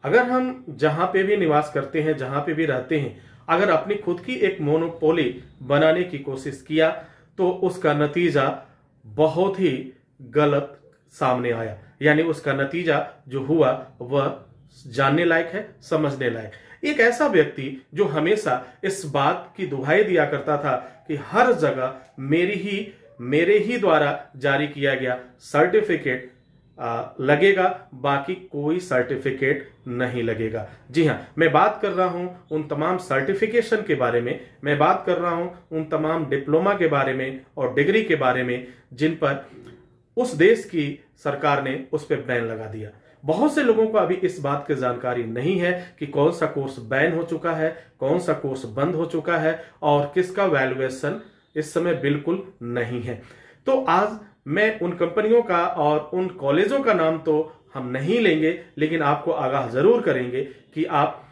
अगर हम जहां पे भी निवास करते हैं, जहां पे भी रहते हैं, अगर अपनी खुद की एक मोनोपोली बनाने की कोशिश किया तो उसका नतीजा बहुत ही गलत सामने आया। यानी उसका नतीजा जो हुआ वह जानने लायक है, समझने लायक। एक ऐसा व्यक्ति जो हमेशा इस बात की दुहाई दिया करता था कि हर जगह मेरे ही द्वारा जारी किया गया सर्टिफिकेट लगेगा, बाकी कोई सर्टिफिकेट नहीं लगेगा। जी हां, मैं बात कर रहा हूं उन तमाम सर्टिफिकेशन के बारे में, मैं बात कर रहा हूं उन तमाम डिप्लोमा के बारे में और डिग्री के बारे में जिन पर उस देश की सरकार ने उस पर बैन लगा दिया। बहुत से लोगों को अभी इस बात की जानकारी नहीं है कि कौन सा कोर्स बैन हो चुका है, कौन सा कोर्स बंद हो चुका है और किसका वैल्यूएशन इस समय बिल्कुल नहीं है। तो आज मैं उन कंपनियों का और उन कॉलेजों का नाम तो हम नहीं लेंगे, लेकिन आपको आगाह जरूर करेंगे कि आप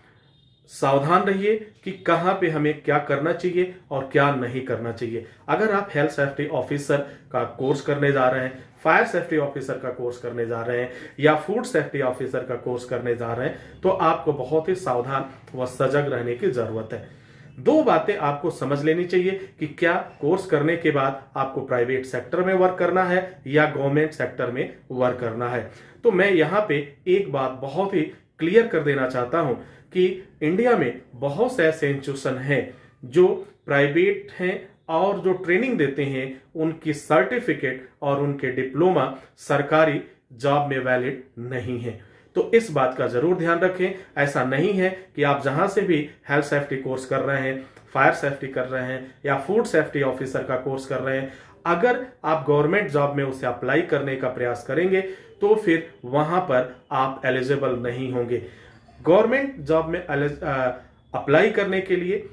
सावधान रहिए कि कहां पे हमें क्या करना चाहिए और क्या नहीं करना चाहिए। अगर आप हेल्थ सेफ्टी ऑफिसर का कोर्स करने जा रहे हैं, फायर सेफ्टी ऑफिसर का कोर्स करने जा रहे हैं या फूड सेफ्टी ऑफिसर का कोर्स करने जा रहे हैं, तो आपको बहुत ही सावधान व सजग रहने की जरूरत है। दो बातें आपको समझ लेनी चाहिए कि क्या कोर्स करने के बाद आपको प्राइवेट सेक्टर में वर्क करना है या गवर्नमेंट सेक्टर में वर्क करना है। तो मैं यहां पे एक बात बहुत ही क्लियर कर देना चाहता हूं कि इंडिया में बहुत से ऐसे इंस्टीट्यूशन हैं जो प्राइवेट हैं और जो ट्रेनिंग देते हैं उनकी सर्टिफिकेट और उनके डिप्लोमा सरकारी जॉब में वैलिड नहीं है। तो इस बात का जरूर ध्यान रखें। ऐसा नहीं है कि आप जहां से भी हेल्थ सेफ्टी कोर्स कर रहे हैं, फायर सेफ्टी कर रहे हैं या फूड सेफ्टी ऑफिसर का कोर्स कर रहे हैं, अगर आप गवर्नमेंट जॉब में उसे अप्लाई करने का प्रयास करेंगे तो फिर वहां पर आप एलिजिबल नहीं होंगे। गवर्नमेंट जॉब में अप्लाई करने के लिए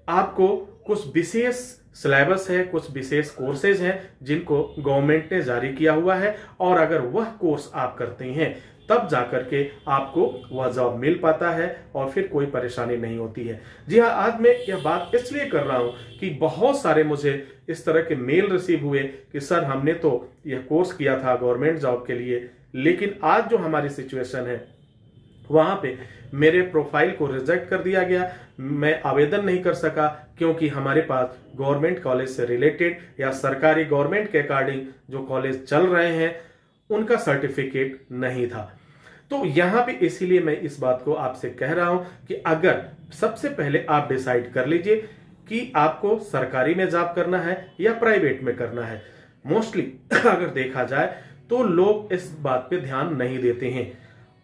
आपको कुछ विशेष सिलेबस है, कुछ विशेष कोर्सेज हैं जिनको गवर्नमेंट ने जारी किया हुआ है और अगर वह कोर्स आप करते हैं तब जाकर के आपको वह जॉब मिल पाता है और फिर कोई परेशानी नहीं होती है। जी हाँ, आज मैं यह बात इसलिए कर रहा हूं कि बहुत सारे मुझे इस तरह के मेल रिसीव हुए कि सर हमने तो यह कोर्स किया था गवर्नमेंट जॉब के लिए, लेकिन आज जो हमारी सिचुएशन है वहां पे मेरे प्रोफाइल को रिजेक्ट कर दिया गया, मैं आवेदन नहीं कर सका क्योंकि हमारे पास गवर्नमेंट कॉलेज से रिलेटेड या सरकारी गवर्नमेंट के अकॉर्डिंग जो कॉलेज चल रहे हैं उनका सर्टिफिकेट नहीं था। तो यहां पे इसीलिए मैं इस बात को आपसे कह रहा हूं कि अगर सबसे पहले आप डिसाइड कर लीजिए कि आपको सरकारी में जॉब करना है या प्राइवेट में करना है। मोस्टली अगर देखा जाए तो लोग इस बात पे ध्यान नहीं देते हैं।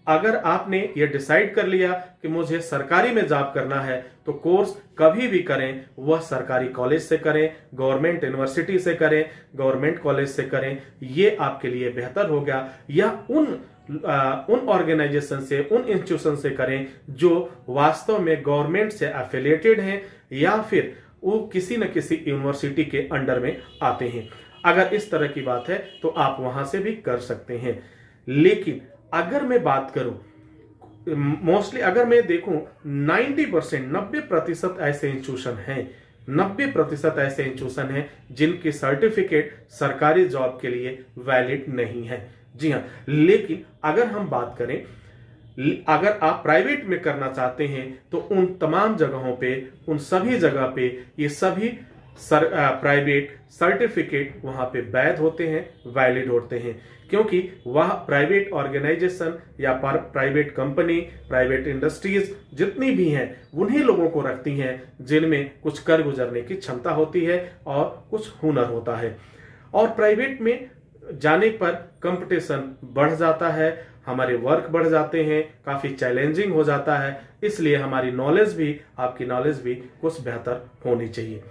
अगर आपने ये डिसाइड कर लिया कि मुझे सरकारी में जॉब करना है तो कोर्स कभी भी करें वह सरकारी कॉलेज से करें, गवर्नमेंट यूनिवर्सिटी से करें, गवर्नमेंट कॉलेज से करें, ये आपके लिए बेहतर होगा। या उन ऑर्गेनाइजेशन से, उन इंस्टीट्यूशन से करें जो वास्तव में गवर्नमेंट से एफिलिएटेड हैं या फिर वो किसी न किसी यूनिवर्सिटी के अंडर में आते हैं। अगर इस तरह की बात है तो आप वहां से भी कर सकते हैं। लेकिन अगर मैं बात करूं, मोस्टली अगर मैं देखूं 90% ऐसे इंस्टीट्यूशन हैं, 90% ऐसे इंस्टीट्यूशन हैं जिनकी सर्टिफिकेट सरकारी जॉब के लिए वैलिड नहीं है। जी हां, लेकिन अगर हम बात करें, अगर आप प्राइवेट में करना चाहते हैं तो उन तमाम जगहों पे, उन सभी जगह पे ये सभी प्राइवेट सर्टिफिकेट वहां पे वैध होते हैं, वैलिड होते हैं, क्योंकि वह प्राइवेट ऑर्गेनाइजेशन या प्राइवेट कंपनी, प्राइवेट इंडस्ट्रीज जितनी भी हैं उन्हीं लोगों को रखती हैं जिनमें कुछ कर गुजरने की क्षमता होती है और कुछ हुनर होता है। और प्राइवेट में जाने पर कंपटीशन बढ़ जाता है, हमारे वर्क बढ़ जाते हैं, काफी चैलेंजिंग हो जाता है, इसलिए हमारी नॉलेज भी, आपकी नॉलेज भी कुछ बेहतर होनी चाहिए।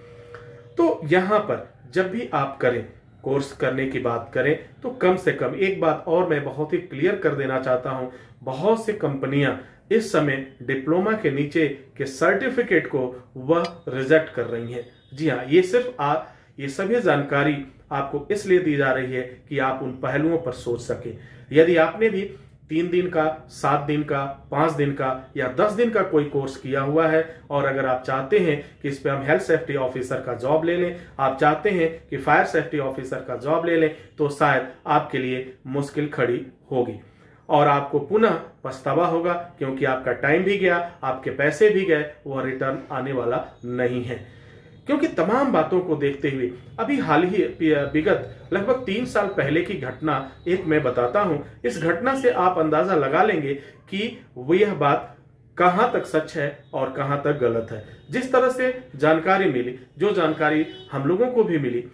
तो यहां पर जब भी आप करें, कोर्स करने की बात करें, तो कम से कम एक बात और मैं बहुत ही क्लियर कर देना चाहता हूं, बहुत सी कंपनियां इस समय डिप्लोमा के नीचे के सर्टिफिकेट को वह रिजेक्ट कर रही हैं। जी हाँ, ये सिर्फ ये सभी जानकारी आपको इसलिए दी जा रही है कि आप उन पहलुओं पर सोच सके। यदि आपने भी 3 दिन का, 7 दिन का, 5 दिन का या 10 दिन का कोई कोर्स किया हुआ है और अगर आप चाहते हैं कि इस पे हम हेल्थ सेफ्टी ऑफिसर का जॉब ले लें, आप चाहते हैं कि फायर सेफ्टी ऑफिसर का जॉब ले लें, तो शायद आपके लिए मुश्किल खड़ी होगी। और आपको पुनः पछतावा होगा, क्योंकि आपका टाइम भी गया, आपके पैसे भी गए, वह रिटर्न आने वाला नहीं है। क्योंकि तमाम बातों को देखते हुए अभी हाल ही विगत लगभग 3 साल पहले की घटना एक मैं बताता हूं। इस घटना से आप अंदाजा लगा लेंगे कि वो यह बात कहां तक सच है और कहां तक गलत है। जिस तरह से जानकारी मिली, जो जानकारी हम लोगों को भी मिली,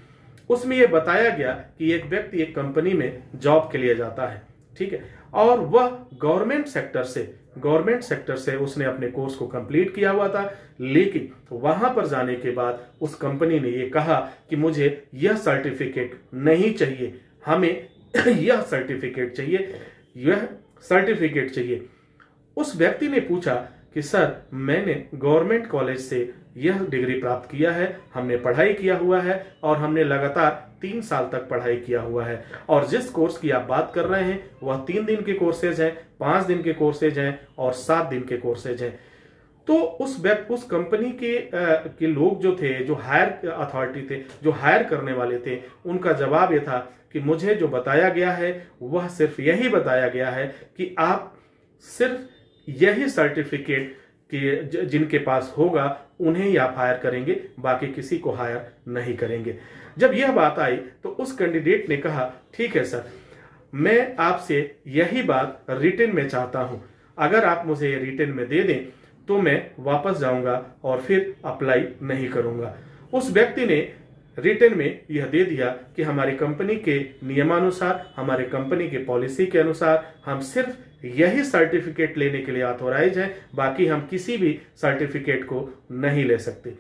उसमें यह बताया गया कि एक व्यक्ति एक कंपनी में जॉब के लिए जाता है, ठीक है, और वह गवर्नमेंट सेक्टर से उसने अपने कोर्स को कंप्लीट किया हुआ था। लेकिन वहां पर जाने के बाद उस कंपनी ने यह कहा कि मुझे यह सर्टिफिकेट नहीं चाहिए, हमें यह सर्टिफिकेट चाहिए। उस व्यक्ति ने पूछा कि सर, मैंने गवर्नमेंट कॉलेज से यह डिग्री प्राप्त किया है, हमने पढ़ाई किया हुआ है और हमने लगातार 3 साल तक पढ़ाई किया हुआ है, और जिस कोर्स की आप बात कर रहे हैं वह 3 दिन के कोर्सेज हैं, 5 दिन के कोर्सेज हैं और 7 दिन के कोर्सेज हैं। तो उस कंपनी के लोग जो थे, जो हायर अथॉरिटी थे, जो हायर करने वाले थे, उनका जवाब यह था कि मुझे जो बताया गया है वह सिर्फ यही बताया गया है कि आप सिर्फ यही सर्टिफिकेट कि जिनके पास होगा उन्हें ही आप हायर करेंगे, बाकी किसी को हायर नहीं करेंगे। जब यह बात आई तो उस कैंडिडेट ने कहा, ठीक है सर, मैं आपसे यही बात रिटन में चाहता हूं, अगर आप मुझे ये रिटन में दे दें तो मैं वापस जाऊंगा और फिर अप्लाई नहीं करूंगा। उस व्यक्ति ने रिटन में यह दे दिया कि हमारी कंपनी के नियमानुसार, हमारे कंपनी के पॉलिसी के अनुसार हम सिर्फ यही सर्टिफिकेट लेने के लिए ऑथोराइज हैं, बाकी हम किसी भी सर्टिफिकेट को नहीं ले सकते।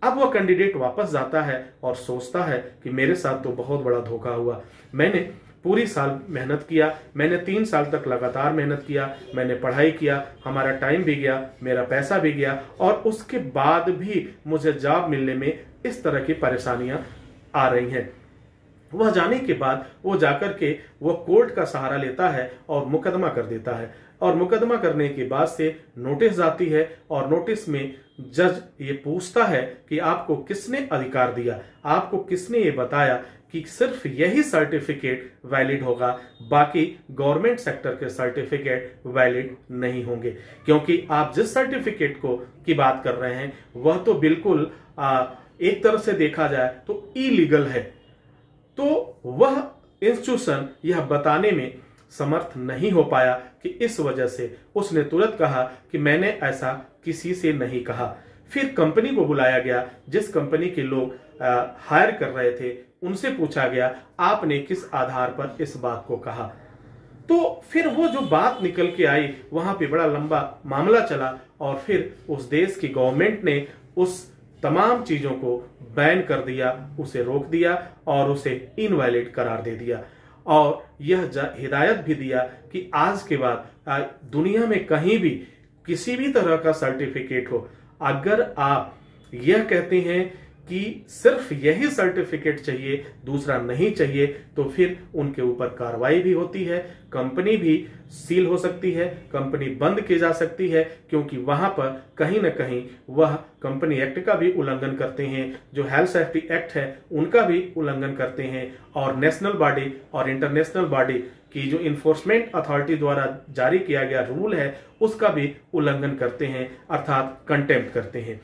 अब वह कैंडिडेट वापस जाता है और सोचता है कि मेरे साथ तो बहुत बड़ा धोखा हुआ। मैंने पूरी साल मेहनत किया, मैंने 3 साल तक लगातार मेहनत किया, मैंने पढ़ाई किया, हमारा टाइम भी गया, मेरा पैसा भी गया, और उसके बाद भी मुझे जॉब मिलने में इस तरह की परेशानियां आ रही हैं। वह जाने के बाद वो जाकर के वह कोर्ट का सहारा लेता है और मुकदमा कर देता है, और मुकदमा करने के बाद से नोटिस जाती है, और नोटिस में जज ये पूछता है कि आपको किसने अधिकार दिया, आपको किसने ये बताया कि सिर्फ यही सर्टिफिकेट वैलिड होगा, बाकी गवर्नमेंट सेक्टर के सर्टिफिकेट वैलिड नहीं होंगे। क्योंकि आप जिस सर्टिफिकेट की बात कर रहे हैं वह तो बिल्कुल एक तरह से देखा जाए तो इलीगल है। तो वह इंस्टीट्यूशन यह बताने में समर्थ नहीं हो पाया कि इस वजह से उसने तुरंत कहा कि मैंने ऐसा किसी से नहीं कहा। फिर कंपनी को बुलाया गया, जिस कंपनी के लोग हायर कर रहे थे उनसे पूछा गया, आपने किस आधार पर इस बात को कहा। तो फिर वो जो बात निकल के आई, वहां पे बड़ा लंबा मामला चला, और फिर उस देश की गवर्नमेंट ने उस तमाम चीजों को बैन कर दिया, उसे रोक दिया और उसे इनवैलिड करार दे दिया, और यह हिदायत भी दिया कि आज के बाद दुनिया में कहीं भी किसी भी तरह का सर्टिफिकेट हो, अगर आप यह कहते हैं कि सिर्फ यही सर्टिफिकेट चाहिए, दूसरा नहीं चाहिए, तो फिर उनके ऊपर कार्रवाई भी होती है, कंपनी भी सील हो सकती है, कंपनी बंद की जा सकती है, क्योंकि वहां पर कहीं ना कहीं वह कंपनी एक्ट का भी उल्लंघन करते हैं, जो हेल्थ सेफ्टी एक्ट है उनका भी उल्लंघन करते हैं, और नेशनल बॉडी और इंटरनेशनल बॉडी की जो इन्फोर्समेंट अथॉरिटी द्वारा जारी किया गया रूल है उसका भी उल्लंघन करते हैं, अर्थात कंटेम्प्ट करते हैं।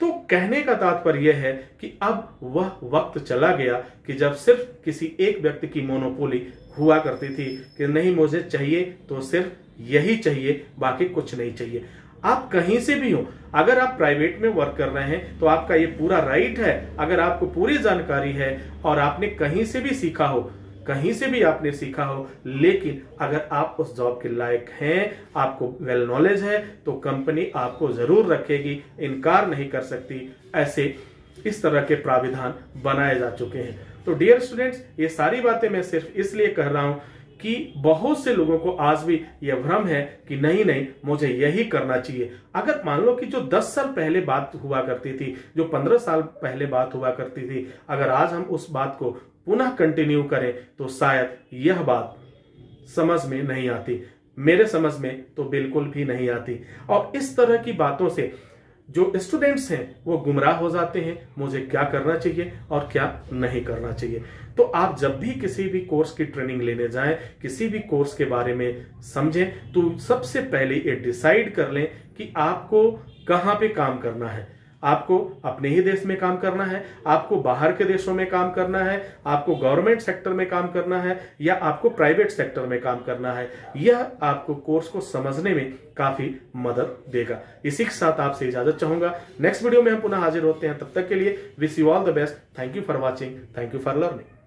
तो कहने का तात्पर्य यह है कि अब वह वक्त चला गया कि जब सिर्फ किसी एक व्यक्ति की मोनोपोली हुआ करती थी कि नहीं, मुझे चाहिए तो सिर्फ यही चाहिए, बाकी कुछ नहीं चाहिए। आप कहीं से भी हो, अगर आप प्राइवेट में वर्क कर रहे हैं तो आपका ये पूरा राइट है, अगर आपको पूरी जानकारी है और आपने कहीं से भी सीखा हो, कहीं से भी आपने सीखा हो, लेकिन अगर आप उस जॉब के लायक हैं, आपको वेल नॉलेज है, तो कंपनी आपको जरूर रखेगी, इनकार नहीं कर सकती। ऐसे इस तरह के प्राविधान बनाए जा चुके हैं। तो डियर स्टूडेंट्स, ये सारी बातें मैं सिर्फ इसलिए कह रहा हूं कि बहुत से लोगों को आज भी यह भ्रम है कि नहीं नहीं, मुझे यही करना चाहिए। अगर मान लो कि जो 10 साल पहले बात हुआ करती थी, जो 15 साल पहले बात हुआ करती थी, अगर आज हम उस बात को पुनः कंटिन्यू करें तो शायद यह बात समझ में नहीं आती, मेरे समझ में तो बिल्कुल भी नहीं आती। और इस तरह की बातों से जो स्टूडेंट्स हैं वो गुमराह हो जाते हैं, मुझे क्या करना चाहिए और क्या नहीं करना चाहिए। तो आप जब भी किसी भी कोर्स की ट्रेनिंग लेने जाएं, किसी भी कोर्स के बारे में समझें, तो सबसे पहले ये डिसाइड कर लें कि आपको कहां पे काम करना है। आपको अपने ही देश में काम करना है, आपको बाहर के देशों में काम करना है, आपको गवर्नमेंट सेक्टर में काम करना है या आपको प्राइवेट सेक्टर में काम करना है। यह आपको कोर्स को समझने में काफी मदद देगा। इसी के साथ आपसे इजाजत चाहूंगा। नेक्स्ट वीडियो में हम पुनः हाजिर होते हैं। तब तक के लिए wish you all the best. Thank you for watching, thank you for learning.